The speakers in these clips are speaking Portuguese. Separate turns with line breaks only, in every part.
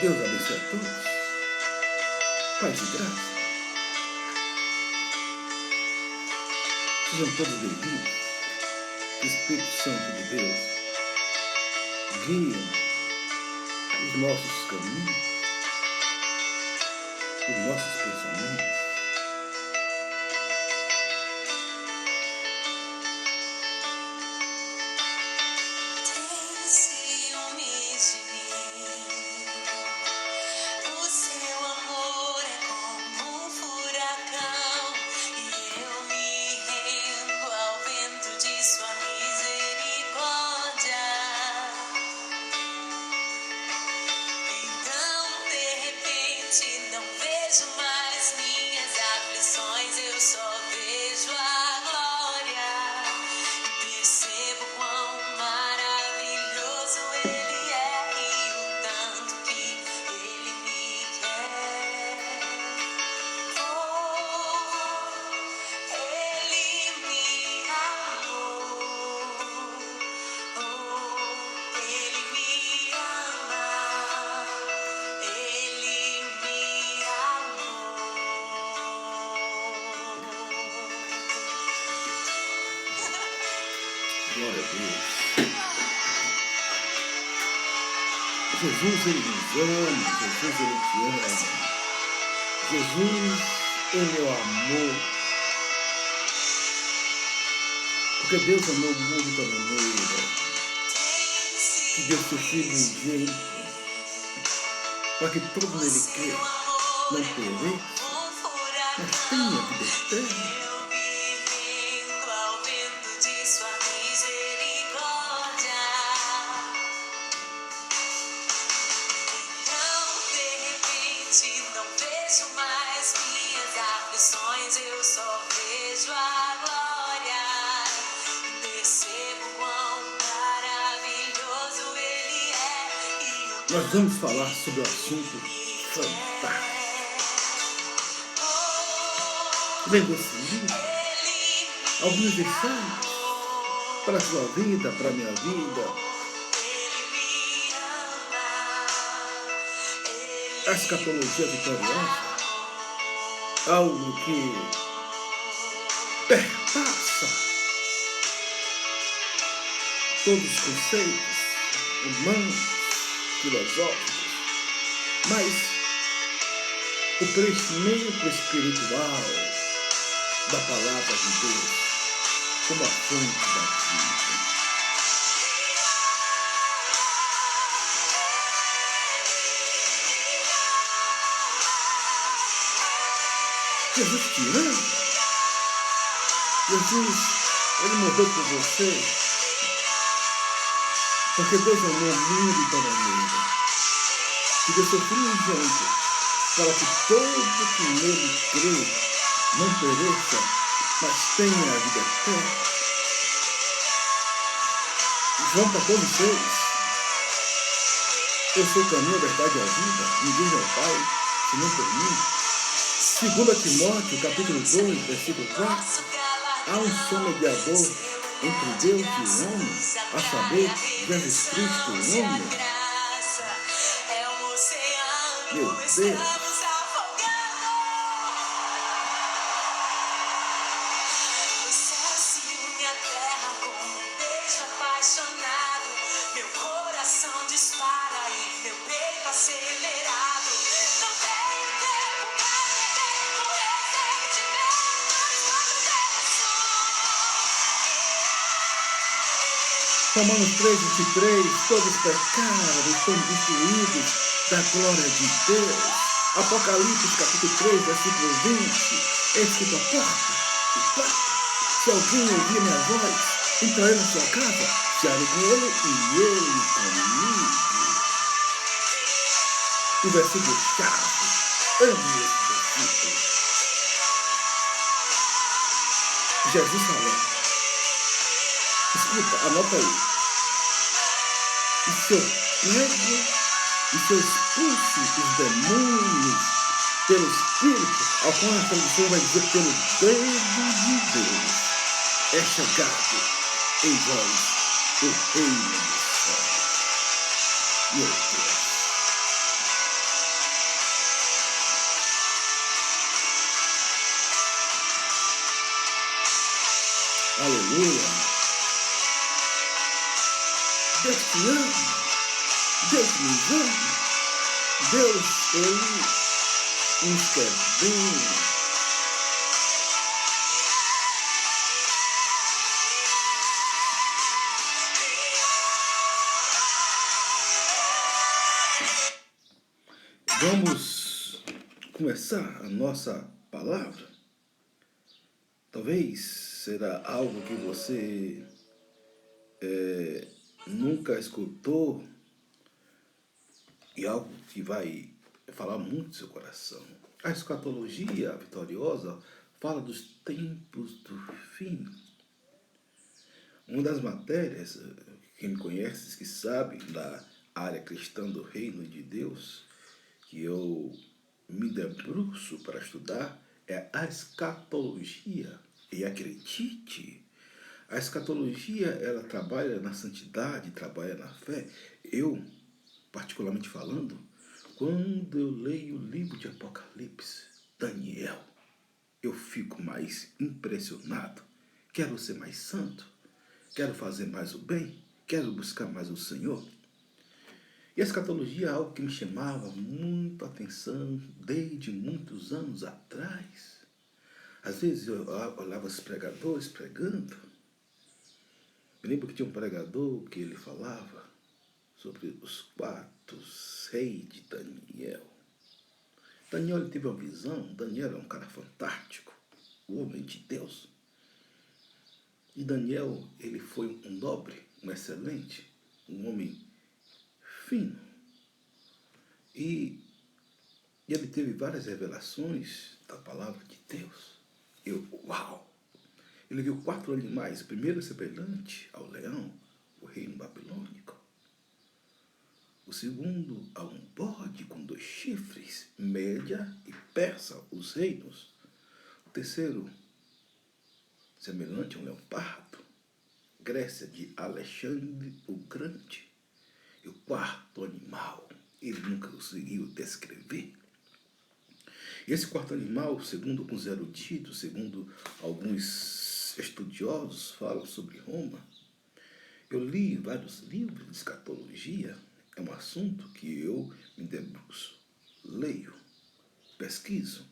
Deus abençoe a todos. Paz e graça. Sejam todos bem-vindos. Que o Espírito Santo de Deus guie os nossos caminhos, os nossos pensamentos. Glória a Deus. Jesus, Ele nos ama. Jesus, Ele te ama. Jesus, Ele é o amor. Porque Deus amou o mundo de tal maneira que Deus seu Filho unigênito, para que todo nele crê, não pereça, mas tenha vida eterna. Nós vamos falar sobre o assunto fantástico. Vem você livro, alguns insights para a sua vida, para a minha vida. A escatologia vitoriosa, algo que perpassa todos os conceitos humanos, filosóficos, mas o crescimento espiritual da palavra de Deus como a fonte da vida. Jesus te ama. Jesus, Ele morreu por você. Porque Deus amou o mundo de tal maneira que deu seu Filho unigênito para que todo que nele crê não pereça, mas tenha a vida eterna. João 14,6. Eu sou o caminho, a verdade e a vida. Ninguém é o Pai, senão por mim. 2 Timóteo, capítulo 2, versículo 4. Há um só mediador entre Deus e o homem, a saber, Jesus Cristo, o homem. Meu Deus. Romanos 3:23, todos pecaram, estão destruídos da glória de Deus. Apocalipse capítulo 3, versículo 20, eis que estou à porta e bato. Se alguém ouvir minha voz, entrarei na sua casa, cearei com ele e ele comigo. O versículo chave, ame esse versículo. Jesus falou. Escuta, anota aí. E se eu prego, e se eu expulso os demônios pelo Espírito, ao qual a tradução vai dizer pelo dedo de Deus, é chegado em vós o reino dos céus. Meu Deus. Aleluia. Deus te ama. Deus nos ama. Deus, Ele nos quer bem. Vamos começar a nossa palavra. Talvez será algo que você nunca escutou e algo que vai falar muito no seu coração. A escatologia vitoriosa fala dos tempos do fim. Uma das matérias, quem me conhece, que sabe, da área cristã do reino de Deus, que eu me debruço para estudar, é a escatologia. E acredite, a escatologia, ela trabalha na santidade, trabalha na fé. Eu, particularmente falando, quando eu leio o livro de Apocalipse, Daniel, eu fico mais impressionado. Quero ser mais santo, quero fazer mais o bem, quero buscar mais o Senhor. E a escatologia é algo que me chamava muito a atenção desde muitos anos atrás. Às vezes eu olhava os pregadores pregando. Eu lembro que tinha um pregador que ele falava sobre os 4 reis de Daniel. Daniel, ele teve uma visão. Daniel é um cara fantástico, o homem de Deus. E Daniel, ele foi um nobre, um excelente, um homem fino. E ele teve várias revelações da palavra de Deus. Uau! Ele viu 4 animais, o primeiro semelhante ao leão, o reino babilônico. O segundo a um bode com 2 chifres, Média e Persa, os reinos. O terceiro, semelhante a um leopardo, Grécia de Alexandre o Grande. E o 4º animal, ele nunca conseguiu descrever. E esse 4º animal, segundo alguns eruditos, segundo alguns estudiosos falam sobre Roma, eu li vários livros de escatologia. É um assunto que eu me debruço, leio, pesquiso,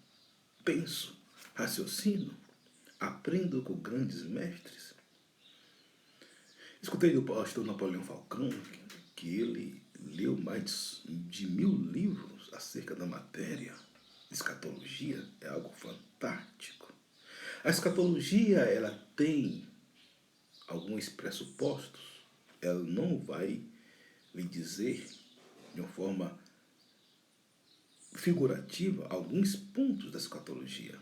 penso, raciocino, aprendo com grandes mestres. Escutei do pastor Napoleão Falcão que ele leu mais de 1000 livros acerca da matéria. Escatologia é algo fantástico. A escatologia, ela tem alguns pressupostos. Ela não vai lhe dizer de uma forma figurativa alguns pontos da escatologia.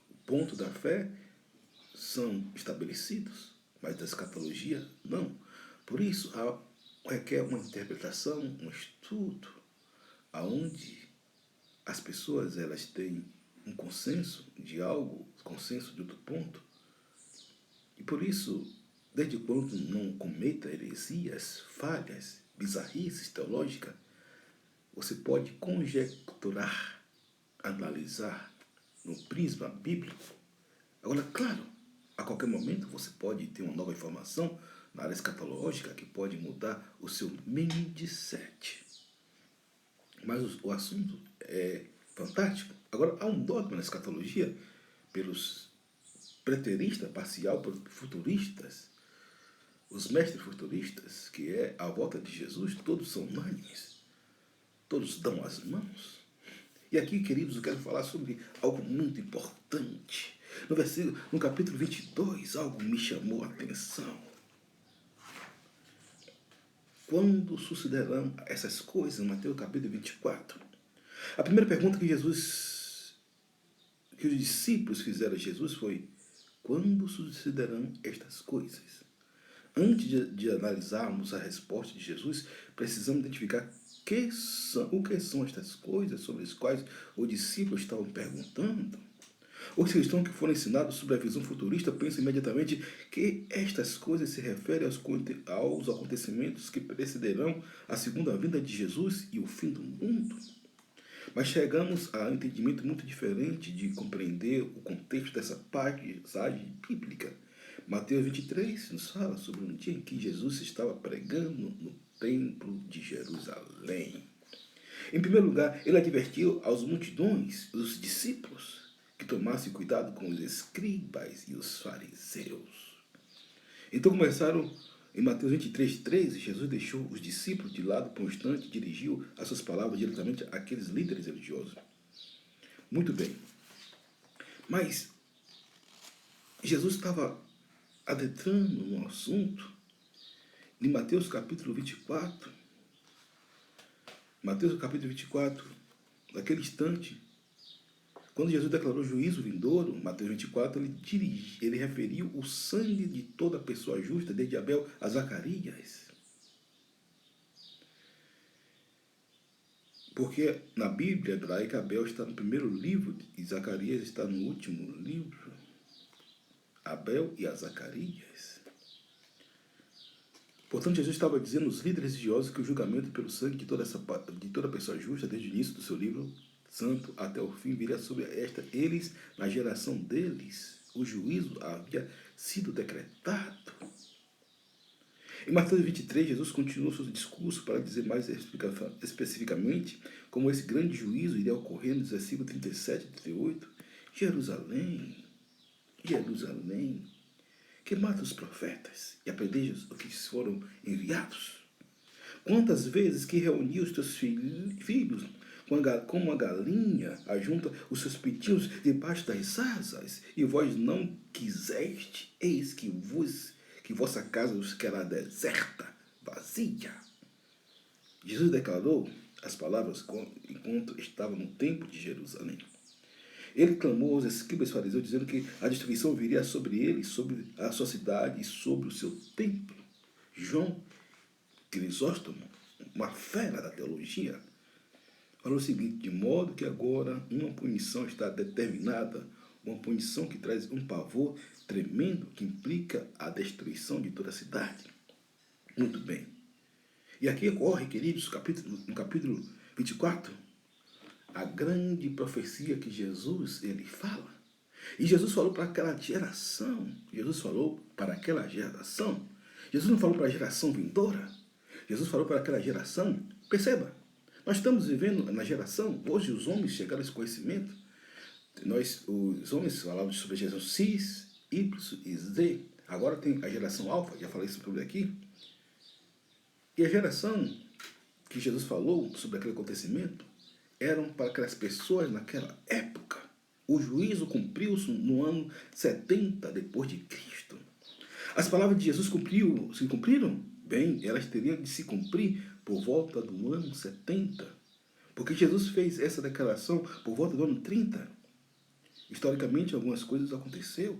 O ponto da fé são estabelecidos, mas da escatologia não. Por isso, requer uma interpretação, um estudo, aonde as pessoas elas têm um consenso de algo, consenso de outro ponto. E por isso, desde quando não cometa heresias, falhas, bizarrices teológicas, você pode conjecturar, analisar no prisma bíblico. Agora, claro, a qualquer momento você pode ter uma nova informação na área escatológica que pode mudar o seu mindset. Mas o assunto é fantástico. Agora, há um dogma na escatologia pelos preteristas, parcial, pelos futuristas, os mestres futuristas, que é a volta de Jesus, todos são unânimes, todos dão as mãos. E aqui, queridos, eu quero falar sobre algo muito importante. No capítulo 22, algo me chamou a atenção. Quando sucederão essas coisas? Mateus capítulo 24. A primeira pergunta que os discípulos fizeram a Jesus foi: quando sucederão estas coisas? Antes de analisarmos a resposta de Jesus, precisamos identificar o que são estas coisas sobre as quais os discípulos estavam perguntando. Os cristãos que foram ensinados sobre a visão futurista pensam imediatamente que estas coisas se referem aos acontecimentos que precederão a segunda vinda de Jesus e o fim do mundo. Mas chegamos a um entendimento muito diferente de compreender o contexto dessa passagem bíblica. Mateus 23 nos fala sobre um dia em que Jesus estava pregando no templo de Jerusalém. Em primeiro lugar, ele advertiu aos multidões, os discípulos, que tomassem cuidado com os escribas e os fariseus. Então começaram em Mateus 23:13, Jesus deixou os discípulos de lado por um instante e dirigiu as suas palavras diretamente àqueles líderes religiosos. Muito bem. Mas Jesus estava adentrando no assunto em Mateus capítulo 24. Mateus capítulo 24, naquele instante, quando Jesus declarou juízo vindouro, Mateus 24, ele referiu o sangue de toda pessoa justa, desde Abel a Zacarias. Porque na Bíblia hebraica, Abel está no primeiro livro e Zacarias está no último livro. Abel e a Zacarias. Portanto, Jesus estava dizendo aos líderes religiosos que o julgamento pelo sangue de toda pessoa justa, desde o início do seu livro santo até o fim, viria sobre eles, na geração deles. O juízo havia sido decretado. Em Mateus 23, Jesus continuou seu discurso para dizer mais especificamente como esse grande juízo iria ocorrer nos versículos 37 e 38. Jerusalém, Jerusalém, que mata os profetas e apedreja os que foram enviados. Quantas vezes que reuniu os teus filhos como uma galinha ajunta os seus pitinhos debaixo das asas, e vós não quiseste, eis que vossa casa os querá deserta, vazia. Jesus declarou as palavras enquanto estava no templo de Jerusalém. Ele clamou aos escribas e fariseus, dizendo que a destruição viria sobre ele, sobre a sua cidade e sobre o seu templo. João Crisóstomo, uma fera da teologia, falou o seguinte: de modo que agora uma punição está determinada, uma punição que traz um pavor tremendo, que implica a destruição de toda a cidade. Muito bem. E aqui ocorre, queridos, no capítulo 24, a grande profecia que Jesus ele fala. E Jesus falou para aquela geração. Jesus falou para aquela geração. Jesus não falou para a geração vindoura. Jesus falou para aquela geração. Perceba, nós estamos vivendo na geração, hoje os homens chegaram a esse conhecimento. Os homens falavam sobre a geração X, Y e Z. Agora tem a geração Alfa, já falei sobre aqui. E a geração que Jesus falou sobre aquele acontecimento eram para aquelas pessoas naquela época. O juízo cumpriu-se no ano 70 depois de Cristo. As palavras de Jesus se cumpriram? Bem, elas teriam de se cumprir por volta do ano 70. Porque Jesus fez essa declaração por volta do ano 30. Historicamente, algumas coisas aconteceram.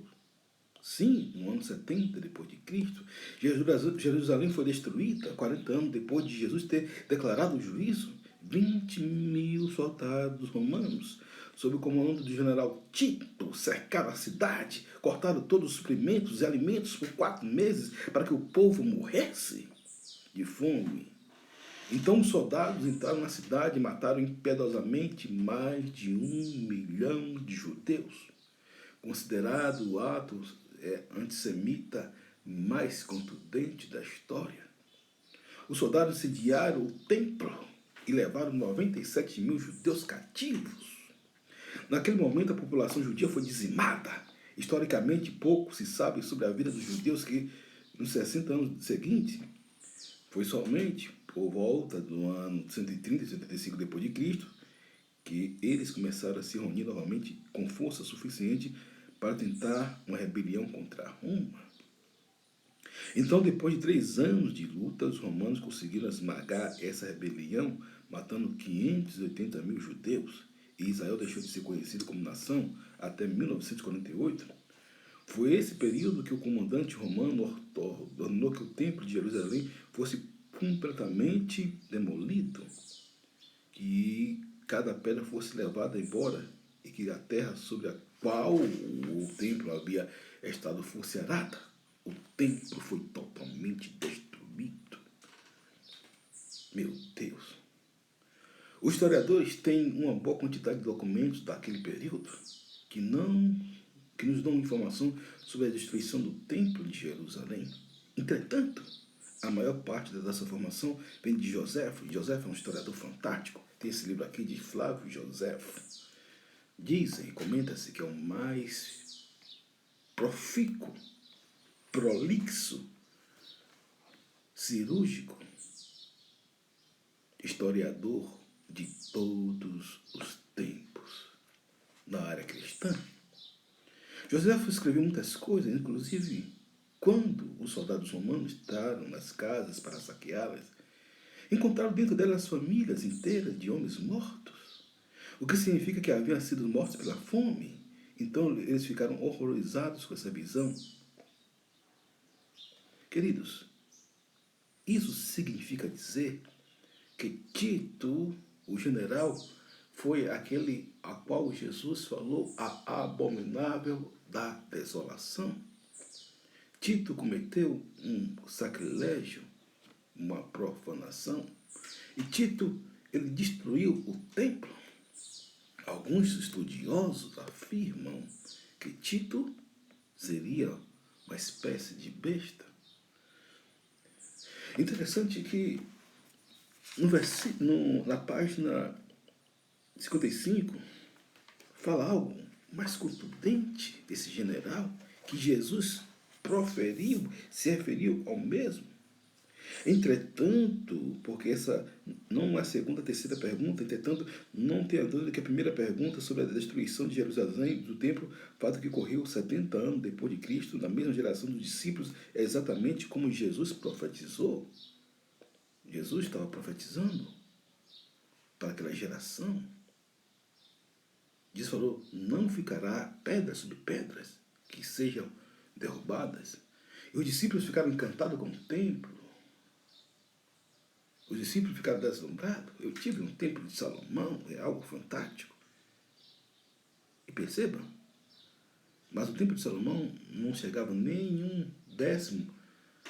Sim, no ano 70 depois de Cristo. Jerusalém foi destruída 40 anos depois de Jesus ter declarado o juízo. 20.000 soldados romanos, sob o comando do general Tito, cercaram a cidade, cortaram todos os suprimentos e alimentos por 4 meses para que o povo morresse de fome. Então os soldados entraram na cidade e mataram impiedosamente mais de 1 milhão de judeus, considerado o ato antissemita mais contundente da história. Os soldados incendiaram o templo e levaram 97.000 judeus cativos. Naquele momento, a população judia foi dizimada. Historicamente, pouco se sabe sobre a vida dos judeus que, nos 60 anos seguintes, foi somente por volta do ano 130 e 135 depois de Cristo que eles começaram a se reunir novamente com força suficiente para tentar uma rebelião contra Roma. Então, depois de 3 anos de luta, os romanos conseguiram esmagar essa rebelião, matando 580.000 judeus, e Israel deixou de ser conhecido como nação até 1948. Foi esse período que o comandante romano ordenou que o templo de Jerusalém fosse completamente demolido, que cada pedra fosse levada embora e que a terra sobre a qual o templo havia estado fosse arada. O templo foi totalmente destruído. Meu Deus. Os historiadores têm uma boa quantidade de documentos daquele período que que nos dão informação sobre a destruição do Templo de Jerusalém. Entretanto, a maior parte dessa informação vem de Joséfo. Joséfo é um historiador fantástico. Tem esse livro aqui de Flávio Joséfo. Dizem, comenta-se que é o mais profícuo, prolixo, cirúrgico, historiador de todos os tempos na área cristã. Joséfo escreveu muitas coisas, inclusive quando os soldados romanos entraram nas casas para saqueá-las, encontraram dentro delas famílias inteiras de homens mortos, o que significa que haviam sido mortos pela fome. Então eles ficaram horrorizados com essa visão. Queridos, isso significa dizer que Tito, o general, foi aquele a qual Jesus falou a abominável da desolação. Tito cometeu um sacrilégio, uma profanação, e Tito, ele destruiu o templo. Alguns estudiosos afirmam que Tito seria uma espécie de besta. Interessante que na página 55 fala algo mais contundente desse general, que Jesus proferiu, se referiu ao mesmo. Entretanto, porque essa não é a segunda, a terceira pergunta, entretanto, não tenha dúvida que a primeira pergunta sobre a destruição de Jerusalém, do templo, fato que ocorreu 70 anos depois de Cristo, na mesma geração dos discípulos, é exatamente como Jesus profetizou. Jesus estava profetizando para aquela geração. Jesus falou, não ficará pedras sobre pedras que sejam derrubadas. E os discípulos ficaram encantados com o templo. Os discípulos ficaram deslumbrados. Eu tive um templo de Salomão, é algo fantástico. E percebam, mas o templo de Salomão não chegava nem 1/10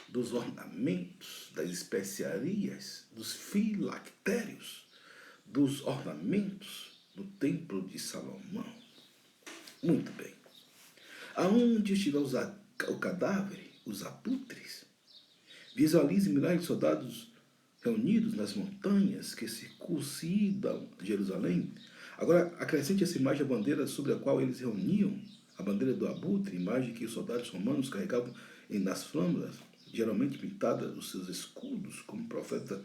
dos ornamentos, das especiarias, dos filactérios, dos ornamentos do templo de Salomão. Muito bem. Aonde estiver o cadáver, os abutres, visualize milhares de soldados reunidos nas montanhas que circuncidam Jerusalém. Agora, acrescente essa imagem à bandeira sobre a qual eles reuniam, a bandeira do abutre, imagem que os soldados romanos carregavam nas flâmulas, geralmente pintada nos seus escudos, como o profeta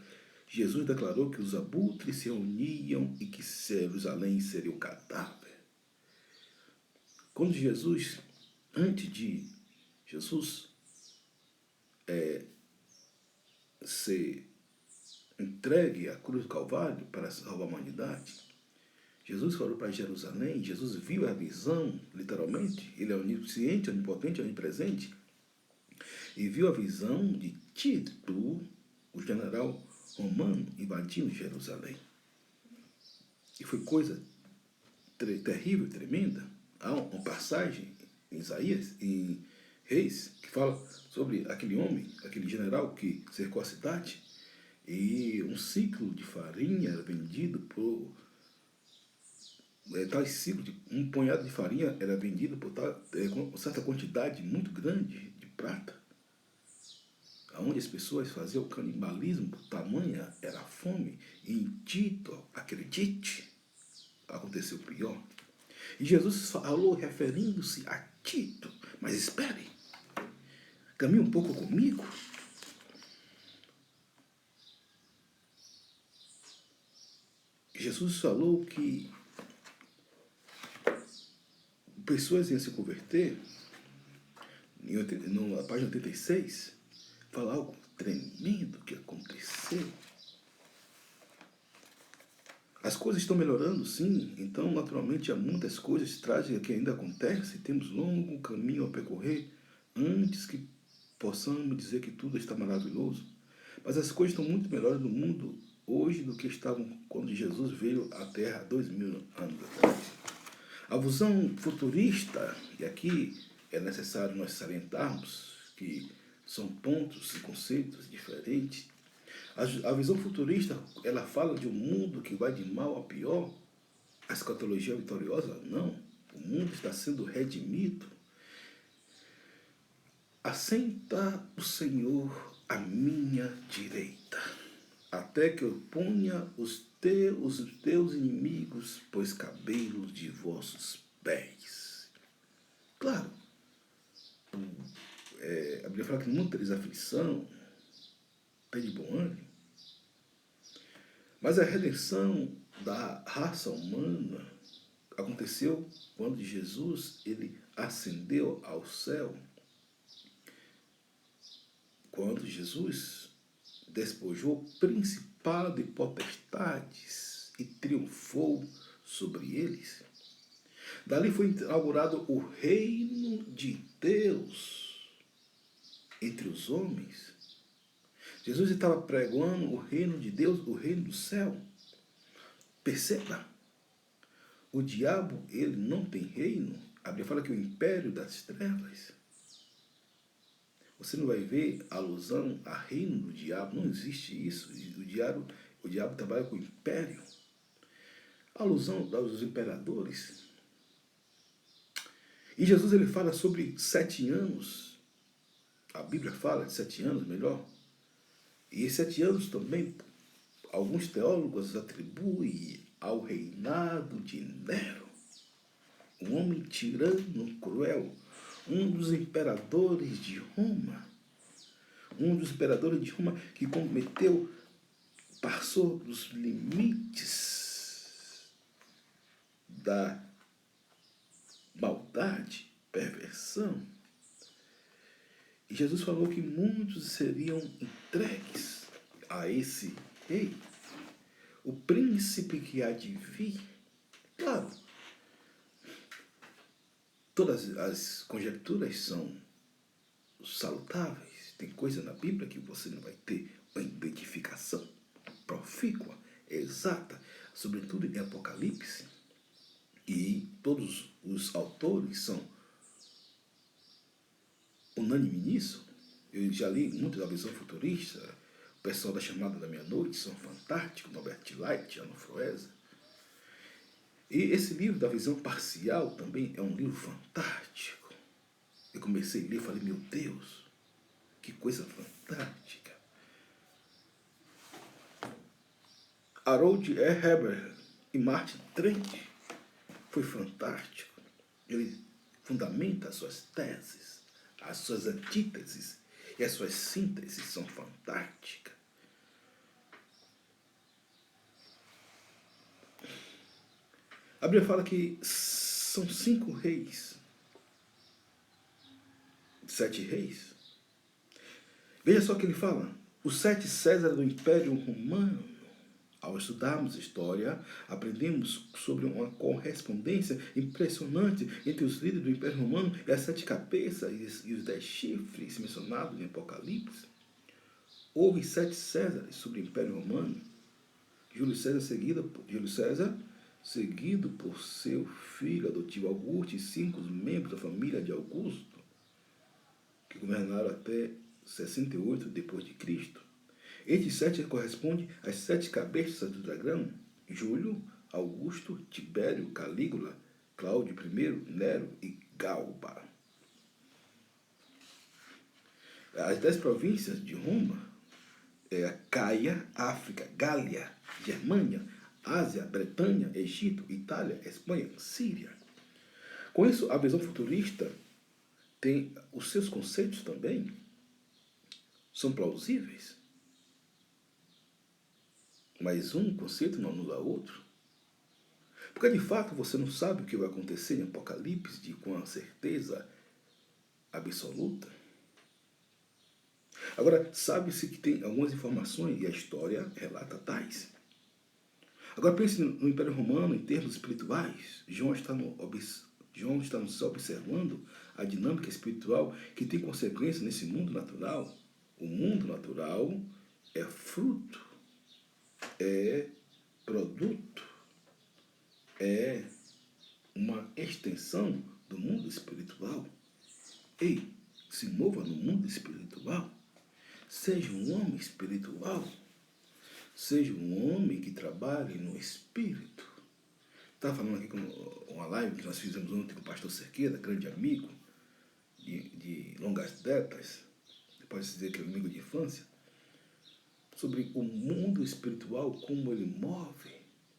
Jesus declarou que os abutres se reuniam e que Jerusalém seria o cadáver. Quando antes de Jesus ser entregue à cruz do Calvário para salvar a humanidade, Jesus falou para Jerusalém, Jesus viu a visão, literalmente, ele é onisciente, onipotente, onipresente, e viu a visão de Tito, o general romano, invadindo Jerusalém. E foi coisa terrível, tremenda. Há uma passagem em Isaías, em Reis, que fala sobre aquele homem, aquele general que cercou a cidade, e um ciclo de farinha era vendido por um punhado de farinha era vendido por certa quantidade muito grande de prata, onde as pessoas faziam o canibalismo, tamanha era a fome, e em Tito, acredite, aconteceu o pior. E Jesus falou referindo-se a Tito, mas espere, caminhe um pouco comigo. Jesus falou que pessoas iam se converter, na página 86, fala algo tremendo que aconteceu. As coisas estão melhorando, sim, então naturalmente há muitas coisas trágicas que ainda acontecem, temos longo caminho a percorrer antes que possamos dizer que tudo está maravilhoso. Mas as coisas estão muito melhores no mundo hoje do que estavam quando Jesus veio à Terra há 2000 anos atrás. A visão futurista, e aqui é necessário nós salientarmos que são pontos e conceitos diferentes. A visão futurista, ela fala de um mundo que vai de mal a pior. A escatologia vitoriosa, não. O mundo está sendo redimido. assenta o Senhor à minha direita, até que eu ponha os teus inimigos por escabelos de vossos pés. Claro, a Bíblia fala que não tereis aflição, tem de bom ânimo, mas a redenção da raça humana aconteceu quando Jesus ele ascendeu ao céu, quando Jesus despojou principado e potestades e triunfou sobre eles. Dali foi inaugurado o reino de Deus entre os homens. Jesus estava pregando o reino de Deus, o reino do céu. Perceba, o diabo ele não tem reino. A Bíblia fala que o império das trevas. Você não vai ver alusão a reino do diabo, não existe isso. O diabo trabalha com o império. A alusão aos imperadores. E Jesus ele fala sobre 7 anos. A Bíblia fala de 7 anos, melhor. E esses 7 anos também, alguns teólogos atribuem ao reinado de Nero. Um homem tirano, cruel, um dos imperadores de Roma. Um dos imperadores de Roma que cometeu, passou dos limites da maldade, perversão. E Jesus falou que muitos seriam entregues a esse rei, o príncipe que há de vir. Claro, todas as conjecturas são salutáveis. Tem coisa na Bíblia que você não vai ter uma identificação profícua, exata, sobretudo em Apocalipse. E todos os autores são unânimes nisso. Eu já li muito da visão futurista. O pessoal da Chamada da Meia-Noite são fantásticos, Norbert Light, Arno Froese. E esse livro da visão parcial também é um livro fantástico. Eu comecei a ler e falei, meu Deus, que coisa fantástica. Harold E. Heber e Martin Trent foi fantástico. Ele fundamenta as suas teses, as suas antíteses e as suas sínteses são fantásticas. A Bíblia fala que são 5 reis, 7 reis. Veja só o que ele fala. Os 7 Césares do Império Romano. Ao estudarmos história, aprendemos sobre uma correspondência impressionante entre os líderes do Império Romano e as 7 cabeças e os 10 chifres mencionados em Apocalipse. Houve 7 Césares sobre o Império Romano. Júlio César seguido por seu filho adotivo Augusto e 5 membros da família de Augusto, que governaram até 68 depois de Cristo. Estes 7 correspondem às 7 cabeças do dragão: Júlio, Augusto, Tibério, Calígula, Cláudio I, Nero e Galba. As 10 províncias de Roma é a Caia, África, Gália, Germânia, Ásia, Bretanha, Egito, Itália, Espanha, Síria. Com isso, a visão futurista tem os seus conceitos também, são plausíveis. Mas um conceito não anula outro. Porque de fato você não sabe o que vai acontecer em Apocalipse com a certeza absoluta. Agora, sabe-se que tem algumas informações e a história relata tais. Agora pense no Império Romano em termos espirituais. João está no céu observando a dinâmica espiritual que tem consequência nesse mundo natural. O mundo natural é fruto, é produto, é uma extensão do mundo espiritual. Ei, se mova no mundo espiritual. Seja um homem espiritual. Seja um homem que trabalhe no espírito. Estava falando aqui com uma live que nós fizemos ontem com o pastor Cerqueira, grande amigo de longas datas, pode-se dizer que é um amigo de infância, sobre o mundo espiritual, como ele move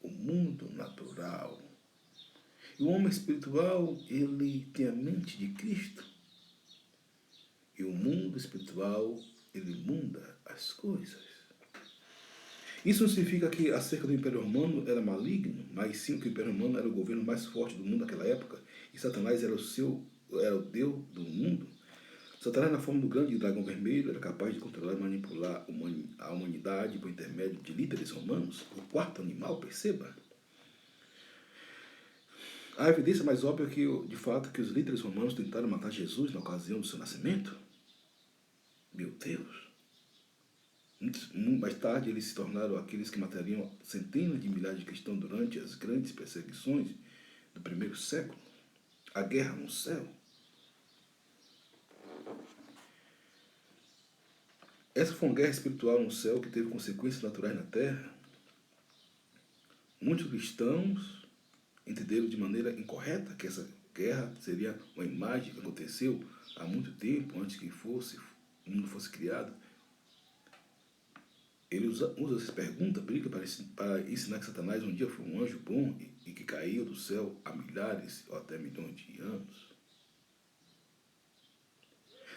o mundo natural. E o homem espiritual, ele tem a mente de Cristo. E o mundo espiritual, ele muda as coisas. Isso não significa que acerca do Império Romano era maligno, mas sim que o Império Romano era o governo mais forte do mundo naquela época e Satanás era o Deus do mundo. Satanás, na forma do grande dragão vermelho, era capaz de controlar e manipular a humanidade por intermédio de líderes romanos, o quarto animal, perceba. A evidência mais óbvia é que, de fato, que os líderes romanos tentaram matar Jesus na ocasião do seu nascimento. Meu Deus! Muito mais tarde, eles se tornaram aqueles que matariam centenas de milhares de cristãos durante as grandes perseguições do primeiro século. A guerra no céu. Essa foi uma guerra espiritual no céu que teve consequências naturais na terra. Muitos cristãos entenderam de maneira incorreta que essa guerra seria uma imagem que aconteceu há muito tempo, antes que o mundo fosse criado. Ele usa essa pergunta bíblica para ensinar que Satanás um dia foi um anjo bom e que caiu do céu há milhares ou até milhões de anos.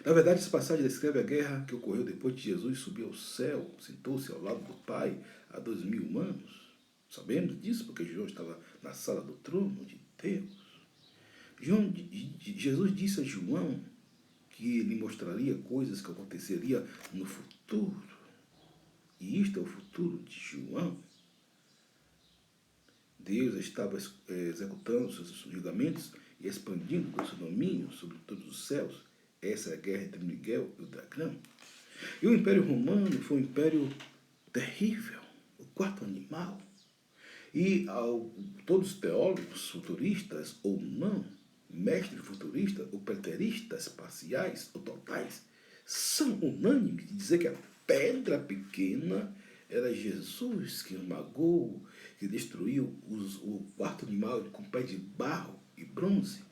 Na verdade, essa passagem descreve a guerra que ocorreu depois que Jesus subiu ao céu, sentou-se ao lado do Pai há 2000 anos. Sabemos disso porque João estava na sala do trono de Deus. Jesus disse a João que ele mostraria coisas que aconteceriam no futuro. E isto é o futuro de João. Deus estava executando seus julgamentos e expandindo o seu domínio sobre todos os céus. Essa é a guerra entre Miguel e o dragão. E o Império Romano foi um império terrível, o quarto animal. E todos os teólogos futuristas ou não, mestres futuristas ou preteristas parciais ou totais, são unânimes de dizer que a pedra pequena era Jesus que esmagou, que destruiu o quarto animal com pé de barro e bronze,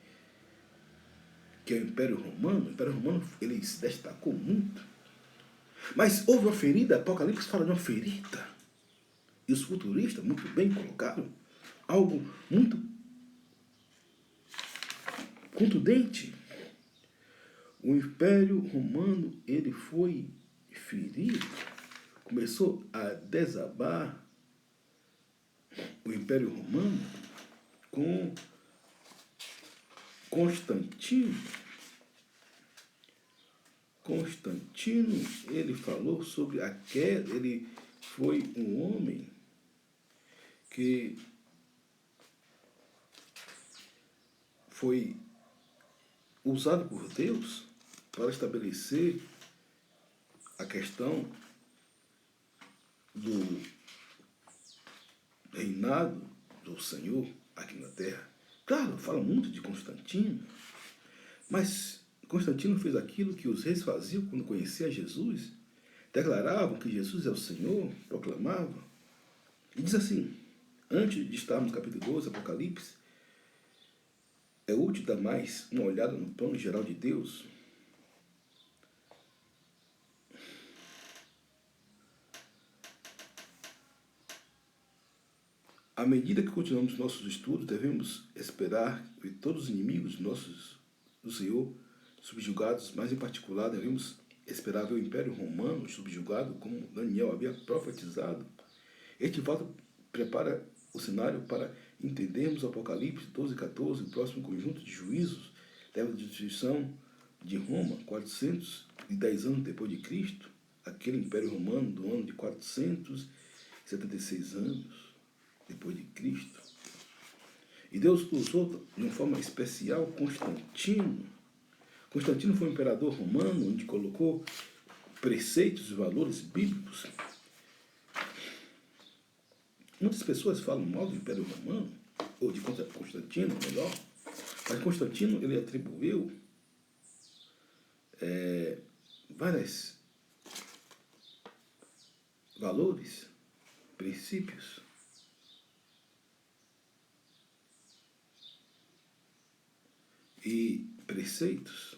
que é o Império Romano. O Império Romano ele se destacou muito. Mas houve uma ferida, Apocalipse fala de uma ferida. E os futuristas, muito bem, colocaram algo muito contundente. O Império Romano ele foi ferido, começou a desabar o Império Romano com Constantino. Constantino, ele falou sobre a queda, ele foi um homem que foi usado por Deus para estabelecer a questão do reinado do Senhor aqui na Terra. Claro, fala muito de Constantino, mas Constantino fez aquilo que os reis faziam quando conheciam Jesus, declaravam que Jesus é o Senhor, proclamavam. E diz assim, antes de estarmos no capítulo 12, Apocalipse, é útil dar mais uma olhada no plano geral de Deus. À medida que continuamos nossos estudos, devemos esperar que todos os inimigos do Senhor subjugados, mas em particular devemos esperar ver o Império Romano subjugado, como Daniel havia profetizado. Este fato prepara o cenário para entendermos o Apocalipse 12 e 14, o próximo conjunto de juízos da destruição de Roma, 410 anos depois de Cristo, aquele Império Romano do ano de 476 anos depois de Cristo. E Deus usou de uma forma especial Constantino. Constantino foi um imperador romano onde colocou preceitos e valores bíblicos. Muitas pessoas falam mal do Império Romano, ou de Constantino, melhor, mas Constantino ele atribuiu vários valores, princípios, e preceitos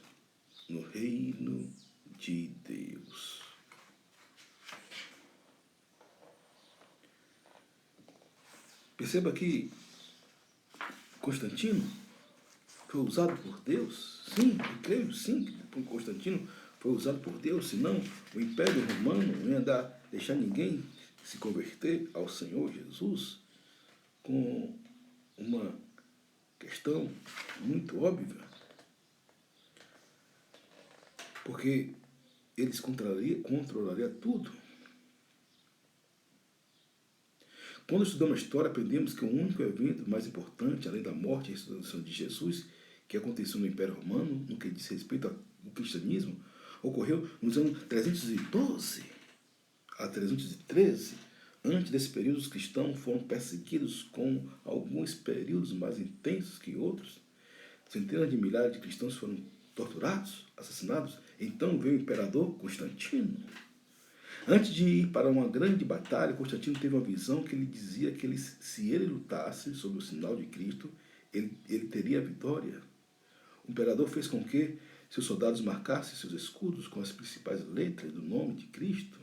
no reino de Deus. Perceba que Constantino foi usado por Deus. Sim, eu creio sim que Constantino foi usado por Deus, senão o Império Romano não ia deixar ninguém se converter ao Senhor Jesus com uma questão muito óbvia. Porque eles controlariam tudo. Quando estudamos a história, aprendemos que o único evento mais importante, além da morte e ressurreição de Jesus, que aconteceu no Império Romano, no que diz respeito ao cristianismo, ocorreu nos anos 312 a 313. Antes desse período, os cristãos foram perseguidos com alguns períodos mais intensos que outros. Centenas de milhares de cristãos foram torturados, assassinados. Então veio o imperador Constantino. Antes de ir para uma grande batalha, Constantino teve uma visão que lhe dizia que se ele lutasse sob o sinal de Cristo, ele teria a vitória. O imperador fez com que seus soldados marcassem seus escudos com as principais letras do nome de Cristo.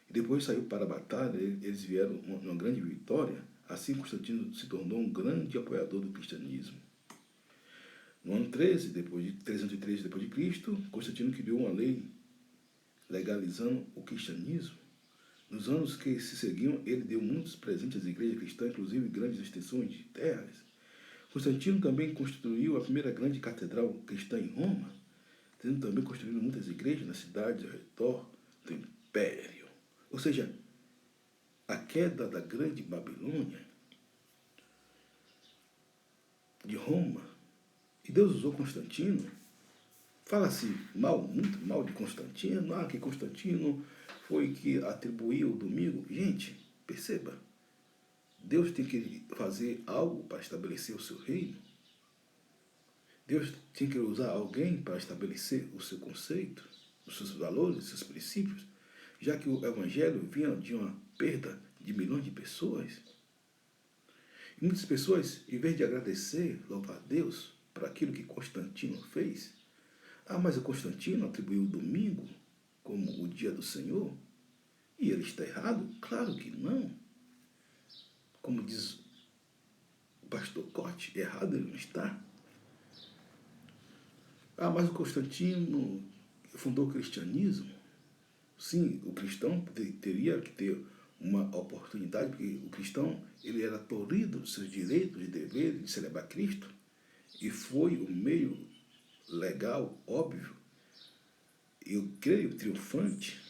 E depois saiu para a batalha, eles vieram uma grande vitória. Assim, Constantino se tornou um grande apoiador do cristianismo. No ano 313 depois de Cristo, Constantino criou uma lei legalizando o cristianismo. Nos anos que se seguiam, ele deu muitos presentes às igrejas cristãs, inclusive grandes extensões de terras. Constantino também construiu a primeira grande catedral cristã em Roma, tendo também construído muitas igrejas nas cidades ao redor do Império. Ou seja, a queda da grande Babilônia, de Roma, e Deus usou Constantino. Fala-se muito mal de Constantino, que Constantino foi que atribuiu o domingo. Gente, perceba, Deus tem que fazer algo para estabelecer o seu reino. Deus tem que usar alguém para estabelecer o seu conceito, os seus valores, os seus princípios, já que o Evangelho vinha de uma perda de milhões de pessoas. E muitas pessoas, em vez de agradecer, louvar a Deus por aquilo que Constantino fez, mas o Constantino atribuiu o domingo como o dia do Senhor, e ele está errado? Claro que não. Como diz o pastor Corte, errado ele não está. Mas o Constantino fundou o cristianismo. Sim, o cristão teria que ter uma oportunidade, porque o cristão ele era tolhido dos seus direitos e deveres de celebrar Cristo, e foi o meio legal, óbvio, eu creio, triunfante,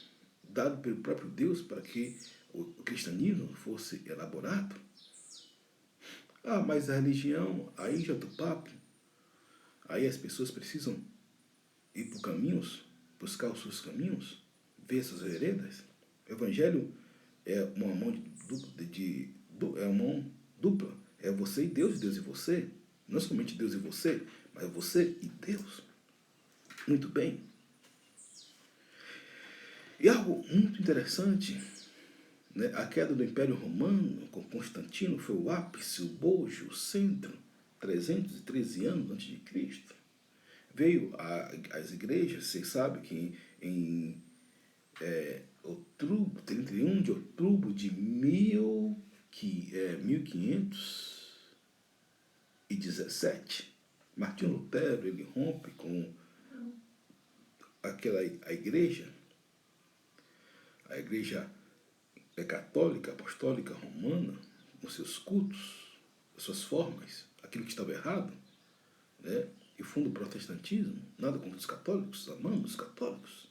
dado pelo próprio Deus para que o cristianismo fosse elaborado. Mas a religião, aí já do papo, aí as pessoas precisam ir por caminhos, buscar os seus caminhos, ver suas veredas. O Evangelho é uma mão é uma mão dupla. É você e Deus e você. Não somente Deus e você, mas você e Deus. Muito bem. E algo muito interessante, né? A queda do Império Romano com Constantino foi o ápice, o bojo, o centro, 313 anos antes de Cristo. Veio as igrejas, vocês sabem que em 31 de outubro de 1517, Martinho Lutero ele rompe com a igreja católica, apostólica romana, com seus cultos, suas formas, aquilo que estava errado, né? E funda o protestantismo. Nada contra os católicos, amamos os católicos.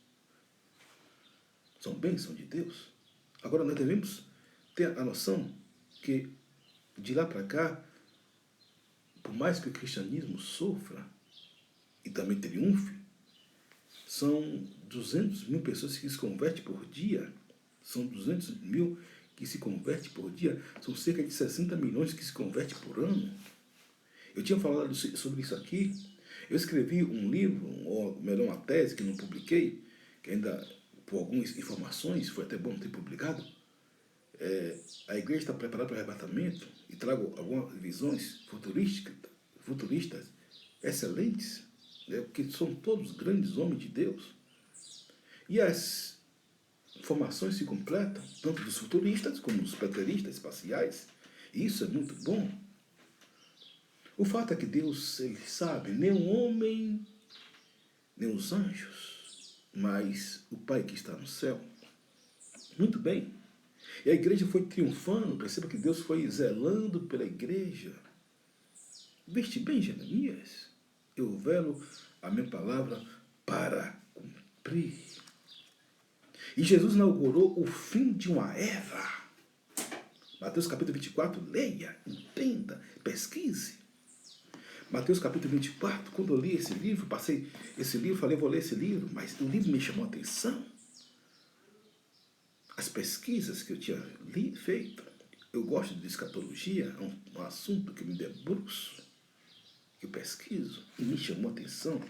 São bênção de Deus. Agora nós devemos ter a noção que de lá para cá, por mais que o cristianismo sofra e também triunfe, são 200 mil pessoas que se convertem por dia. São 200 mil que se convertem por dia. São cerca de 60 milhões que se convertem por ano. Eu tinha falado sobre isso aqui. Eu escrevi um livro, ou melhor, uma tese que não publiquei, que ainda, por algumas informações, foi até bom ter publicado. A igreja está preparada para o arrebatamento e trago algumas visões futuristas excelentes. porque são todos grandes homens de Deus. E as formações se completam, tanto dos futuristas como dos preteristas espaciais. E isso é muito bom. O fato é que Deus, ele sabe, nem o homem, nem os anjos, mas o Pai que está no céu. Muito bem. E a igreja foi triunfando, perceba que Deus foi zelando pela igreja. Viste bem, Jeremias? Eu velo a minha palavra para cumprir. E Jesus inaugurou o fim de uma era. Mateus capítulo 24, leia, entenda, pesquise. Mateus capítulo 24, quando eu li esse livro, passei esse livro, falei, vou ler esse livro, mas o livro me chamou a atenção. As pesquisas que eu tinha feito, eu gosto de escatologia, é um assunto que me debruço, que eu pesquiso, e me chamou a atenção.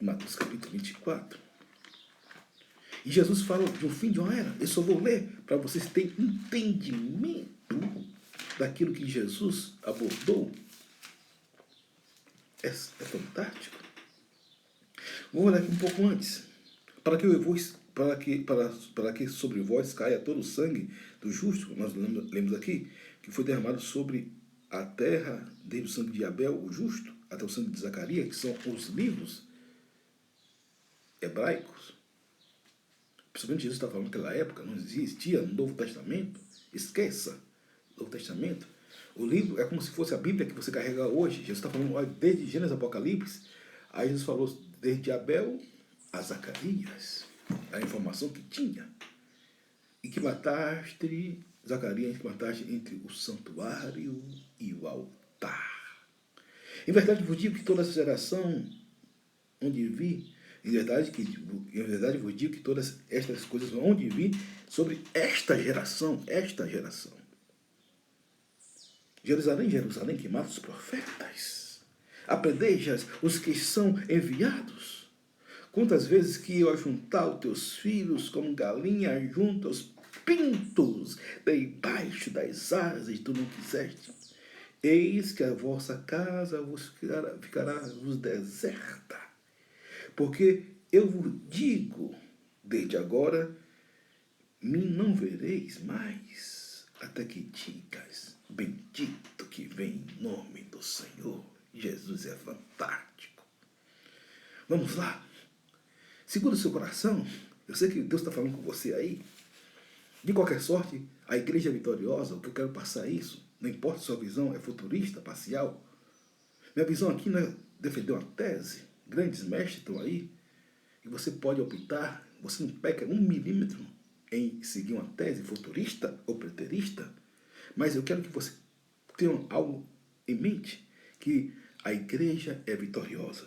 Mateus capítulo 24. E Jesus fala de um fim de uma era. Eu só vou ler para vocês terem entendimento daquilo que Jesus abordou. É fantástico. Vamos olhar aqui um pouco antes. Para que sobre vós caia todo o sangue do justo, nós lemos aqui, que foi derramado sobre a terra, desde o sangue de Abel, o justo, até o sangue de Zacarias, que são os livros hebraicos. Principalmente Jesus está falando naquela época, não existia no Novo Testamento. Esqueça o Novo Testamento. O livro é como se fosse a Bíblia que você carrega hoje. Jesus está falando desde Gênesis Apocalipse. Aí Jesus falou desde Abel a Zacarias. A informação que tinha. E que mataste, Zacarias, que mataste entre o santuário e o altar. Em verdade vos digo que toda essa geração onde vi, em verdade vos digo que todas estas coisas vão onde vi sobre esta geração. Jerusalém, Jerusalém, que mata os profetas. Apedrejas os que são enviados. Quantas vezes que eu ajuntar os teus filhos como galinha junto aos pintos debaixo das asas e tu não quiseste. Eis que a vossa casa ficará deserta. Porque eu vos digo, desde agora, me não vereis mais, até que digas, bendito que vem em nome do Senhor. Jesus é fantástico. Vamos lá. Segura o seu coração. Eu sei que Deus está falando com você aí. De qualquer sorte, a igreja é vitoriosa. O que eu quero passar é isso. Não importa se sua visão é futurista, parcial. Minha visão aqui não é defender uma tese. Grandes mestres estão aí. E você pode optar. Você não peca 1 milímetro em seguir uma tese futurista ou preterista. Mas eu quero que você tenha algo em mente. Que a igreja é vitoriosa.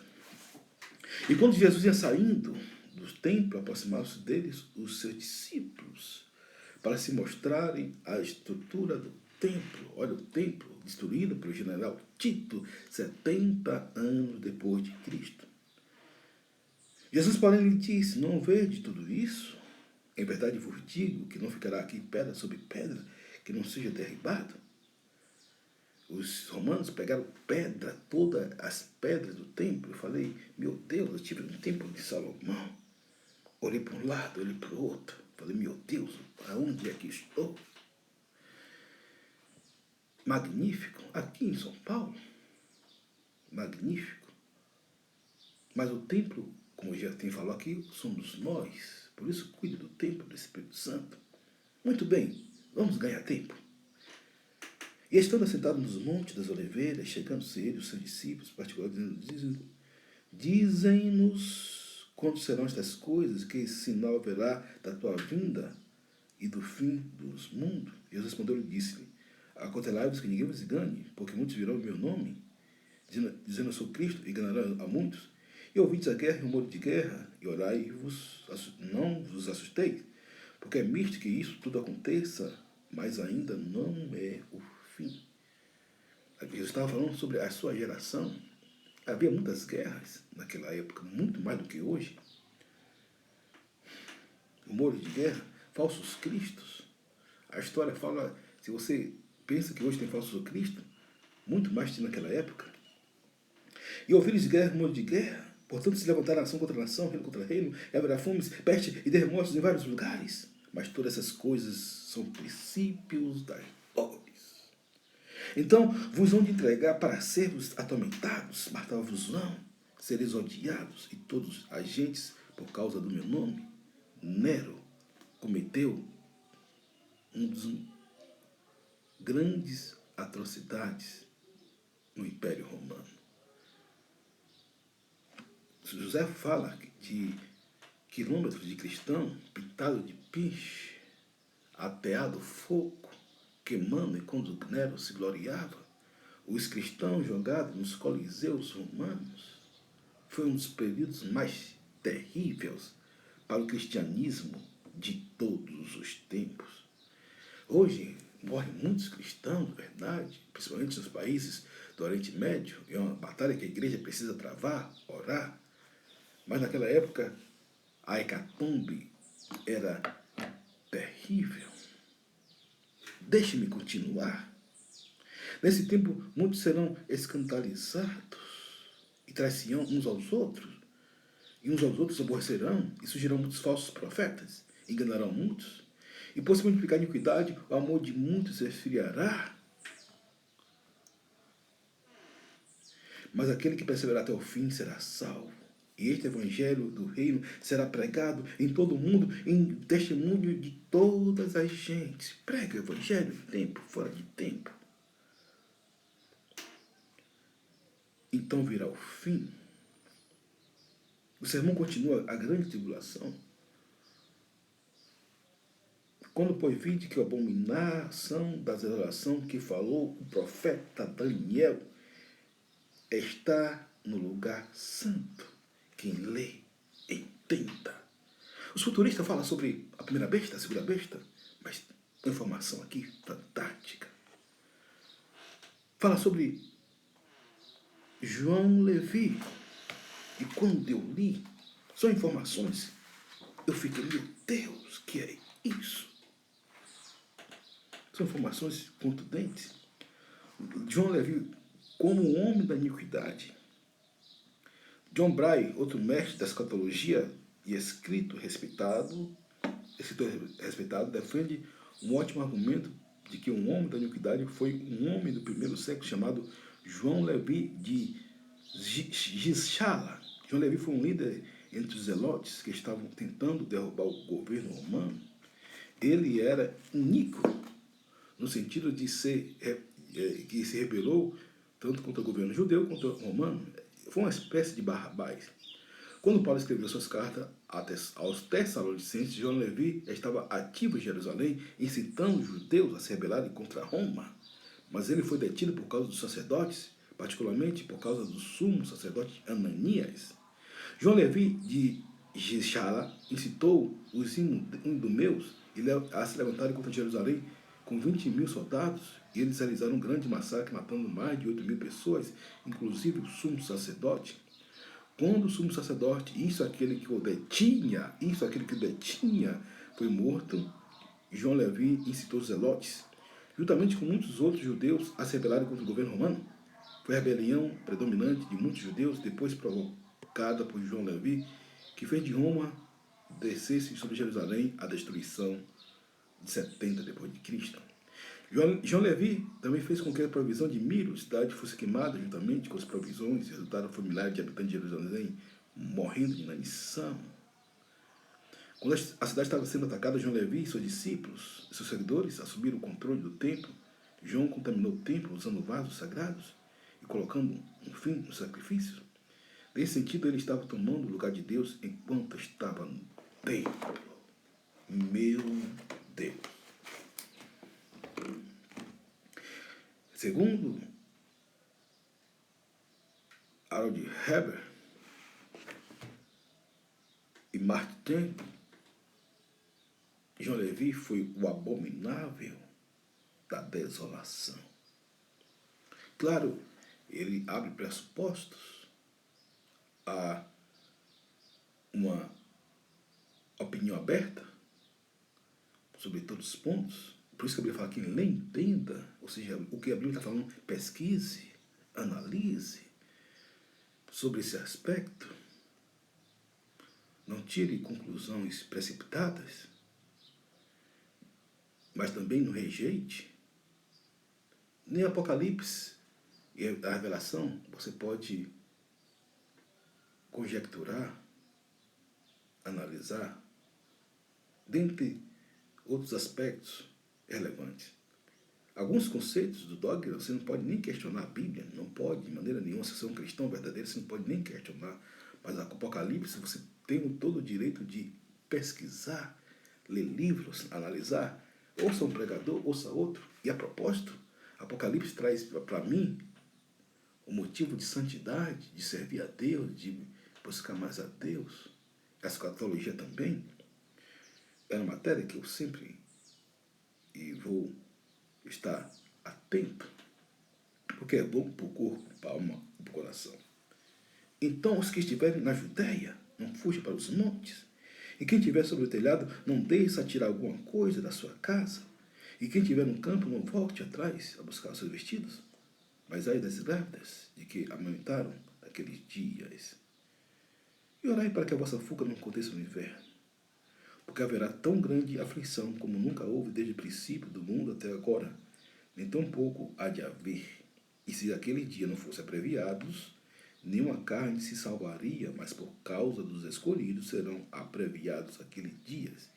E quando Jesus ia saindo do templo, aproximaram-se deles os seus discípulos, para se mostrarem a estrutura do templo. Olha, o templo destruído pelo general Tito, 70 anos depois de Cristo. Jesus, porém, lhe disse, não vede tudo isso? Em verdade vos digo que não ficará aqui pedra sobre pedra, que não seja derribado. Os romanos pegaram pedra, todas as pedras do templo. Eu falei, meu Deus, eu estive no templo de Salomão. Olhei para um lado, olhei para o outro. Falei, meu Deus, aonde é que estou? Magnífico, aqui em São Paulo. Magnífico. Mas o templo, como já tem falado aqui, somos nós. Por isso, cuide do templo do Espírito Santo. Muito bem, vamos ganhar tempo. E estando assentados nos montes das oliveiras, chegando-se ele, os seus discípulos, particulares, dizem-nos quando serão estas coisas, que sinal haverá da tua vinda e do fim dos mundos. Jesus respondeu e disse-lhe, aconselhai-vos que ninguém vos engane, porque muitos virão em meu nome, dizendo eu sou Cristo, e enganarão a muitos. E ouvides a guerra e o rumor de guerra, e orai-vos, não vos assusteis, porque é misto que isso tudo aconteça, mas ainda não é o fim. Jesus estava falando sobre a sua geração. Havia muitas guerras naquela época, muito mais do que hoje. Rumores de guerra, falsos cristos. A história fala, se você pensa que hoje tem falsos cristos, muito mais tinha naquela época. E ouvidos de guerra, rumores de guerra. Portanto, se levantar nação contra nação, reino contra reino, e haverá fomes, peste e terremotos em vários lugares. Mas todas essas coisas são princípios das dores. Então vos hão de entregar para servos atormentados, matar-vos-ão, sereis odiados, e todos as gentes, por causa do meu nome. Nero cometeu um dos grandes atrocidades no Império Romano. José fala de quilômetros de cristão pintado de piche, ateado fogo, queimando enquanto Nero se gloriava, os cristãos jogados nos coliseus romanos. Foi um dos períodos mais terríveis para o cristianismo de todos os tempos. Hoje, morrem muitos cristãos, verdade, principalmente nos países do Oriente Médio, é uma batalha que a igreja precisa travar, orar. Mas naquela época, a hecatombe era terrível. Deixe-me continuar. Nesse tempo, muitos serão escandalizados e trairão uns aos outros, e uns aos outros aborrecerão, e surgirão muitos falsos profetas, enganarão muitos, e por se multiplicar a iniquidade, o amor de muitos se esfriará. Mas aquele que perseverar até o fim será salvo. E este evangelho do reino será pregado em todo o mundo, em testemunho de todas as gentes. Prega o evangelho em tempo, fora de tempo. Então virá o fim. O sermão continua a grande tribulação. Quando, pois, vide que a abominação da desolação que falou o profeta Daniel está no lugar santo. Quem lê, entenda. Os futuristas falam sobre a primeira besta, a segunda besta, mas uma informação aqui fantástica. Fala sobre João Levi. E quando eu li, são informações, eu fiquei, meu Deus, que é isso? São informações contundentes. João Levi, como um homem da iniquidade. John Bray, outro mestre da escatologia e escritor respeitado, defende um ótimo argumento de que um homem da iniquidade foi um homem do primeiro século chamado João Levi de Gischala. João Levi foi um líder entre os zelotes que estavam tentando derrubar o governo romano. Ele era iníquo, no sentido de que se rebelou tanto contra o governo judeu quanto o romano. Foi uma espécie de Barrabás. Quando Paulo escreveu suas cartas aos Tessalonicenses, João Levi estava ativo em Jerusalém, incitando os judeus a se rebelarem contra Roma. Mas ele foi detido por causa dos sacerdotes, particularmente por causa do sumo sacerdote Ananias. João Levi de Gischala incitou os idumeus a se levantarem contra Jerusalém com 20.000 soldados, e eles realizaram um grande massacre, matando mais de 8.000 pessoas, inclusive o sumo sacerdote. Quando o sumo sacerdote, aquele que o detinha, foi morto, João Levi incitou os zelotes, juntamente com muitos outros judeus, a se rebelarem contra o governo romano. Foi a rebelião predominante de muitos judeus, depois provocada por João Levi, que fez de Roma descesse sobre Jerusalém a destruição de 70 depois de Cristo. João Levi também fez com que a provisão de Miro, cidade, fosse queimada juntamente com as provisões, e resultado foi milhares de habitantes de Jerusalém morrendo de inanição. Quando a cidade estava sendo atacada, João Levi e seus discípulos, seus seguidores, assumiram o controle do templo. João contaminou o templo usando vasos sagrados e colocando um fim nos sacrifícios. Nesse sentido, ele estava tomando o lugar de Deus enquanto estava no templo. Meu Deus. Segundo Harold Heber e Martin, João Levi foi o abominável da desolação. Claro, ele abre pressupostos a uma opinião aberta sobre todos os pontos. Por isso que a Bíblia fala que quem lê entenda, ou seja, o que a Bíblia está falando, pesquise, analise. sobre esse aspecto, não tire conclusões precipitadas, mas também não rejeite. Nem Apocalipse e a revelação você pode conjecturar, analisar, dentre outros aspectos relevantes. Alguns conceitos do dogma você não pode nem questionar a Bíblia, não pode de maneira nenhuma. Se você é um cristão verdadeiro, você não pode nem questionar. Mas a Apocalipse você tem todo o direito de pesquisar, ler livros, analisar. Ouça um pregador, ouça outro. E a propósito, Apocalipse traz para mim o motivo de santidade, de servir a Deus, de buscar mais a Deus. A escatologia também é uma matéria que eu sempre vou estar atento, porque é bom para o corpo, para a alma e para o coração. Então, os que estiverem na Judéia, não fujam para os montes. E quem estiver sobre o telhado, não deixe tirar alguma coisa da sua casa. E quem estiver no campo, não volte atrás a buscar os seus vestidos. Mas ai das grávidas, de que amamentaram naqueles dias. E orai para que a vossa fuga não aconteça no inverno. Porque haverá tão grande aflição como nunca houve desde o princípio do mundo até agora, nem tão pouco há de haver. E se aquele dia não fosse abreviados, nenhuma carne se salvaria, mas por causa dos escolhidos serão abreviados aqueles dias.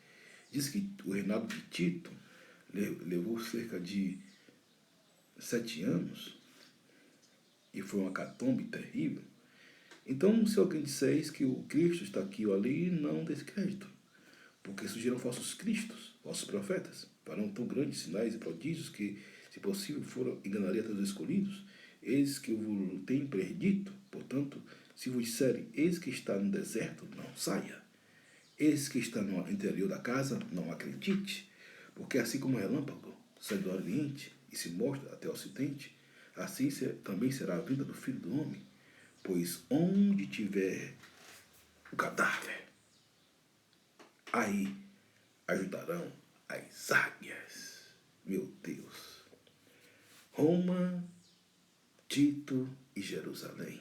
Diz que o reinado de Tito levou cerca de 7 anos e foi uma catombe terrível. Então, se alguém disser que o Cristo está aqui ou ali, não descrédito, porque surgiram falsos cristos, falsos profetas, farão tão grandes sinais e prodígios que, se possível, foram enganaria até os escolhidos. Eis que eu vos tenho predito, portanto, se vos disserem, eis que está no deserto, não saia. Eis que está no interior da casa, não acredite, porque assim como o relâmpago sai do oriente e se mostra até o ocidente, assim também será a vinda do Filho do Homem. Pois onde tiver o cadáver, aí ajudarão as águias. Meu Deus. Roma, Tito e Jerusalém.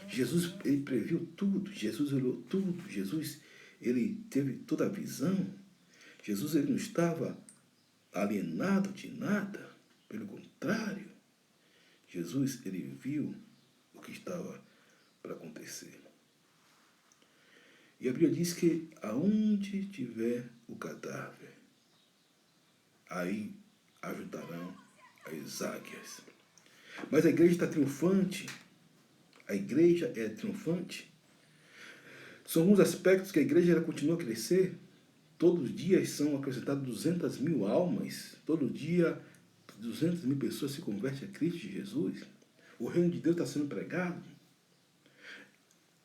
Jesus, ele previu tudo. Jesus olhou tudo. Jesus, ele teve toda a visão. Jesus, ele não estava alienado de nada. Pelo contrário, Jesus, ele viu o que estava para acontecer. E a Bíblia diz que aonde tiver o cadáver, aí ajudarão as águias. Mas a igreja está triunfante. A igreja é triunfante. São alguns aspectos que a igreja ela continua a crescer. Todos os dias são acrescentadas 200.000 almas. Todo dia 200.000 pessoas se convertem a Cristo Jesus. O reino de Deus está sendo pregado.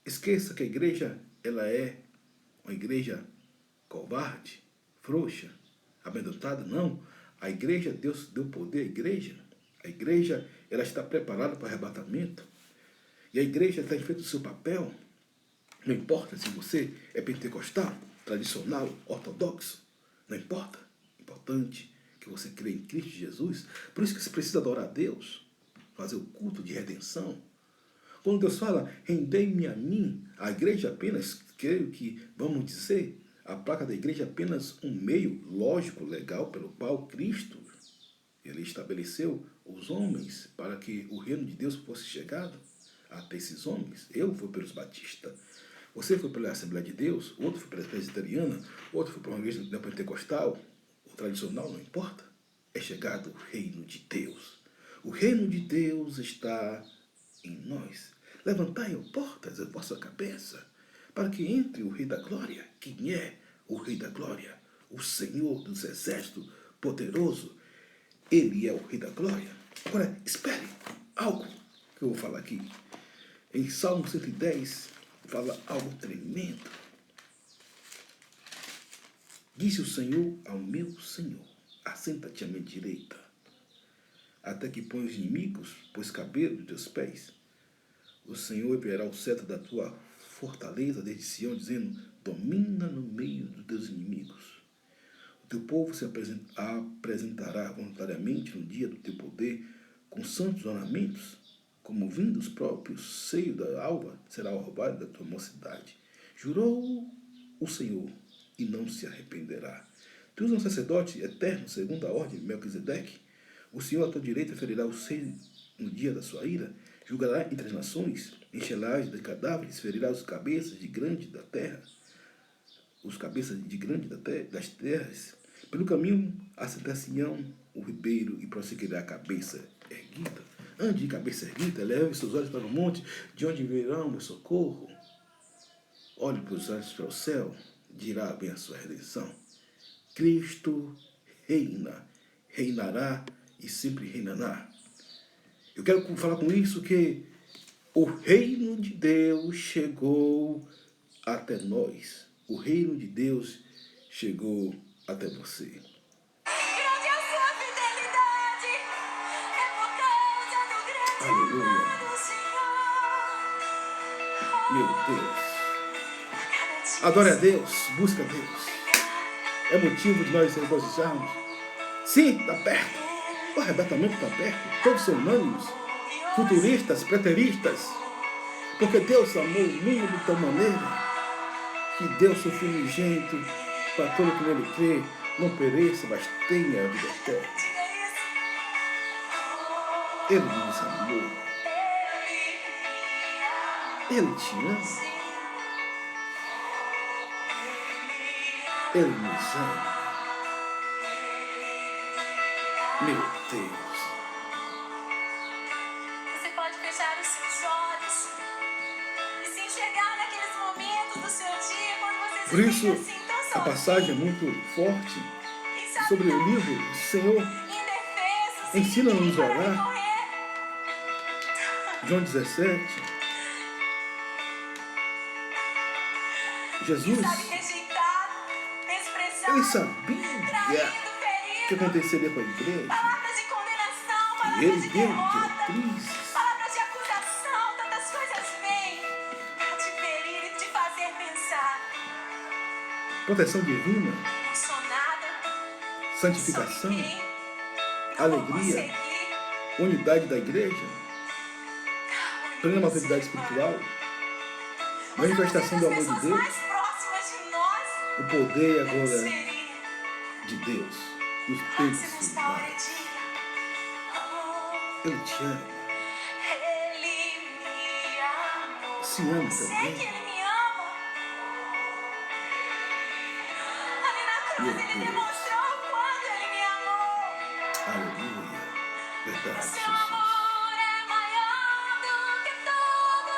Esqueça que a igreja ela é uma igreja covarde, frouxa, amedrontada. Não. A igreja, Deus deu poder à igreja. A igreja ela está preparada para o arrebatamento. E a igreja está em feito o seu papel. Não importa se você é pentecostal, tradicional, ortodoxo. Não importa. É importante que você crê em Cristo Jesus. Por isso que você precisa adorar a Deus. Fazer o culto de redenção. Quando Deus fala, rendei-me a mim, a igreja apenas, creio que, vamos dizer, a placa da igreja é apenas um meio lógico, legal, pelo qual Cristo, ele estabeleceu os homens para que o reino de Deus fosse chegado até esses homens. Eu fui pelos batistas, você foi pela Assembleia de Deus, outro foi pela presbiteriana, outro foi para uma igreja neopentecostal, ou tradicional, não importa. É chegado o reino de Deus. O reino de Deus está em nós. Levantai, ó portas, a vossa cabeça, para que entre o Rei da Glória. Quem é o Rei da Glória? O Senhor dos Exércitos, poderoso. Ele é o Rei da Glória. Agora, espere, algo que eu vou falar aqui. Em Salmo 110, fala algo tremendo. Disse o Senhor ao meu Senhor, assenta-te à minha direita, até que põe os inimigos, pois cabelo dos teus pés. O Senhor enviará o cetro da tua fortaleza desde Sião, dizendo, domina no meio dos teus inimigos. O teu povo se apresentará voluntariamente no dia do teu poder, com santos ornamentos, como vindo os próprios seios da alva, será o orvalho da tua mocidade. Jurou o Senhor e não se arrependerá. Tu és um sacerdote eterno, segundo a ordem de Melquisedeque. O Senhor à tua direita ferirá o seio no dia da sua ira, julgará entre as nações, encherás de cadáveres, ferirá os cabeças de grande da terra, os cabeças de grande das terras. Pelo caminho assentar-se-ão o ribeiro e prosseguirá a cabeça erguida. Ande de cabeça erguida, leve seus olhos para o monte, de onde virá o meu socorro. Olhe para os olhos para o céu, dirá bem a sua redenção. Cristo reina, reinará e sempre reinará. Eu quero falar com isso que o reino de Deus chegou até nós. O reino de Deus chegou até você.
Grande a sua fidelidade, é por causa do grande
Aleluia.
amor do Senhor.
Meu Deus.
Cada dia
Adore a Deus, busca a Deus. É motivo de nós regozijarmos. Sim, está perto. O arrebatamento está perto. Todos são unânimes, futuristas, preteristas. Porque Deus amou o mundo de tal maneira que deu seu Filho unigênito para todo que nele crê, não pereça, mas tenha a vida eterna. Ele nos amou. Ele te ama. Ele nos ama. Meu Deus.
Você pode fechar os seus olhos e se enxergar naqueles momentos do seu dia quando você
Por
se
isso,
sente assim tão sozinho.
a passagem é muito forte
Quem sabe
sobre
tão
o livro. Senhor,
indefeso, sem
ensina-nos
ninguém
a
para
orar.
recorrer.
João 17. Jesus,
Sabe rejeitar, desprezar,
ele sabia
traído,
o que
ferido,
aconteceria com a igreja.
palavras de condenação,
E
palavras
ele
de
deu
derrota,
diretrizes.
palavras de acusação, tantas coisas vêm para te ferir e te fazer pensar.
Proteção divina,
Não sou nada,
santificação,
sou ninguém, não vou
alegria,
conseguir.
unidade da igreja, plena maturidade espiritual, manifestação do amor de
As
Deus,
mais próximas de nós
o poder agora
seria
de Deus nos
se
tempos
nesta
finais. Ele te ama.
Ele me amou.
Se ama
Sei que
também.
Ele me ama. Ali na cruz
Meu
Ele
Deus.
demonstrou o quanto Ele me amou.
Aleluia. Verdade,
Seu
Jesus.
amor é maior do que tudo.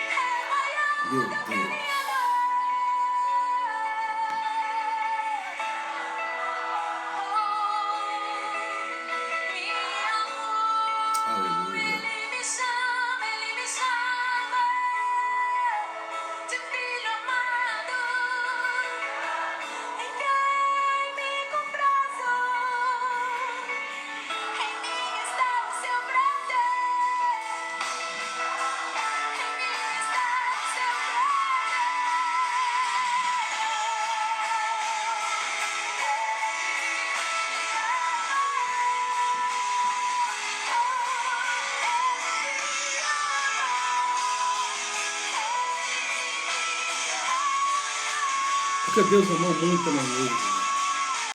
É maior
Meu
do que
Deus.
minha dor. Me amou.
Aleluia.
Ele me chama de filho amado, em quem me comprazo, em mim está o seu prazer, em mim está o seu
Porque Deus amou muito a nós.